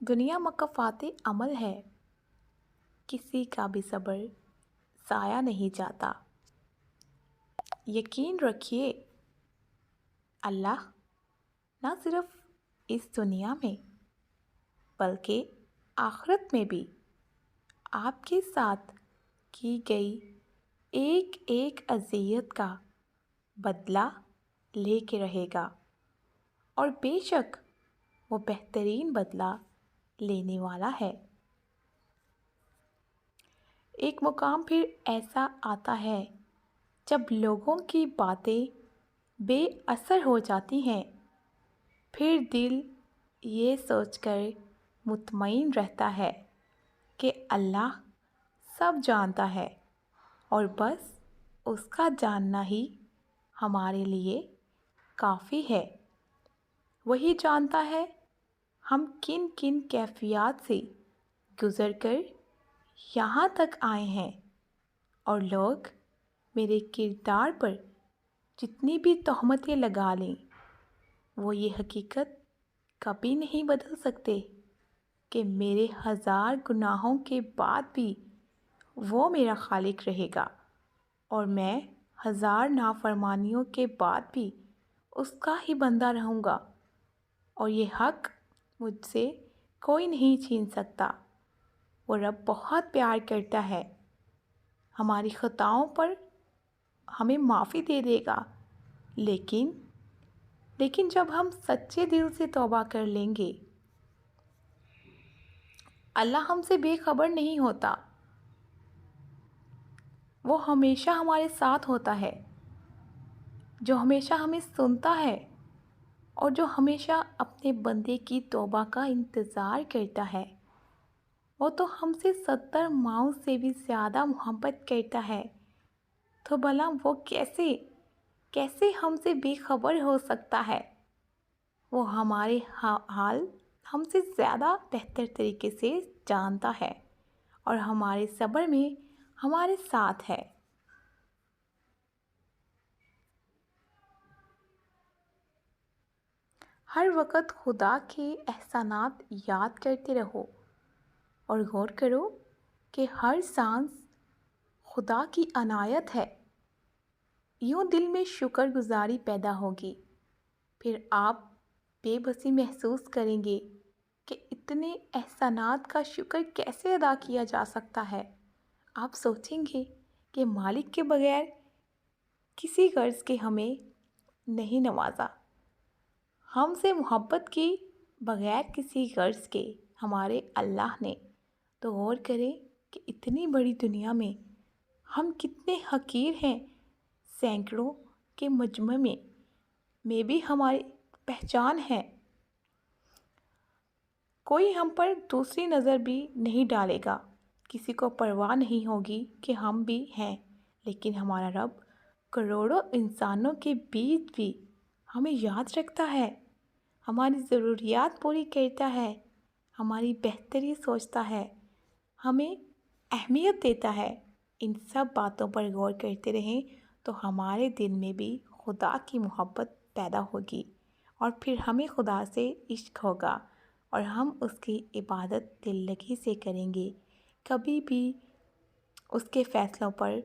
دنیا مکافات عمل ہے، کسی کا بھی صبر ضائع نہیں جاتا۔ یقین رکھیے، اللہ نہ صرف اس دنیا میں بلکہ آخرت میں بھی آپ کے ساتھ کی گئی ایک ایک اذیت کا بدلہ لے کے رہے گا، اور بے شک وہ بہترین بدلہ لینے والا ہے۔ ایک مقام پھر ایسا آتا ہے جب لوگوں کی باتیں بے اثر ہو جاتی ہیں، پھر دل یہ سوچ کر مطمئن رہتا ہے کہ اللہ سب جانتا ہے، اور بس اس کا جاننا ہی ہمارے لیے کافی ہے۔ وہی جانتا ہے ہم کن کن کیفیات سے گزر کر یہاں تک آئے ہیں، اور لوگ میرے کردار پر جتنی بھی تہمتیں لگا لیں، وہ یہ حقیقت کبھی نہیں بدل سکتے کہ میرے 1000 گناہوں کے بعد بھی وہ میرا خالق رہے گا، اور میں 1000 نافرمانیوں کے بعد بھی اس کا ہی بندہ رہوں گا، اور یہ حق مجھ سے کوئی نہیں چھین سکتا۔ وہ رب بہت پیار کرتا ہے، ہماری خطاؤں پر ہمیں معافی دے دے گا، لیکن جب ہم سچے دل سے توبہ کر لیں گے، اللہ ہم سے بے خبر نہیں ہوتا۔ وہ ہمیشہ ہمارے ساتھ ہوتا ہے، جو ہمیشہ ہمیں سنتا ہے، اور جو ہمیشہ اپنے بندے کی توبہ کا انتظار کرتا ہے۔ وہ تو ہم سے 70 ماؤں سے بھی زیادہ محبت کرتا ہے، تو بھلا وہ کیسے ہم سے بے خبر ہو سکتا ہے؟ وہ ہمارے حال ہم سے زیادہ بہتر طریقے سے جانتا ہے، اور ہمارے صبر میں ہمارے ساتھ ہے۔ ہر وقت خدا کے احسانات یاد کرتے رہو، اور غور کرو کہ ہر سانس خدا کی عنایت ہے۔ یوں دل میں شکر گزاری پیدا ہوگی، پھر آپ بے بسی محسوس کریں گے کہ اتنے احسانات کا شکر کیسے ادا کیا جا سکتا ہے۔ آپ سوچیں گے کہ مالک کے بغیر کسی غرض کے ہمیں نہیں نوازا، ہم سے محبت کی بغیر کسی غرض کے ہمارے اللہ نے۔ تو غور کریں کہ اتنی بڑی دنیا میں ہم کتنے حقیر ہیں، سینکڑوں کے مجمع میں بھی ہماری پہچان ہے۔ کوئی ہم پر دوسری نظر بھی نہیں ڈالے گا، کسی کو پرواہ نہیں ہوگی کہ ہم بھی ہیں، لیکن ہمارا رب کروڑوں انسانوں کے بیچ بھی ہمیں یاد رکھتا ہے، ہماری ضروریات پوری کرتا ہے، ہماری بہتری سوچتا ہے، ہمیں اہمیت دیتا ہے۔ ان سب باتوں پر غور کرتے رہیں تو ہمارے دل میں بھی خدا کی محبت پیدا ہوگی، اور پھر ہمیں خدا سے عشق ہوگا، اور ہم اس کی عبادت دل لگی سے کریں گے۔ کبھی بھی اس کے فیصلوں پر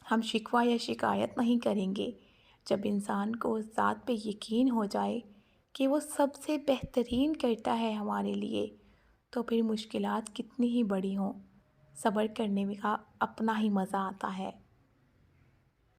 ہم شکوہ یا شکایت نہیں کریں گے۔ جب انسان کو اس ذات پہ یقین ہو جائے کہ وہ سب سے بہترین کرتا ہے ہمارے لیے، تو پھر مشکلات کتنی ہی بڑی ہوں، صبر کرنے کا اپنا ہی مزہ آتا ہے۔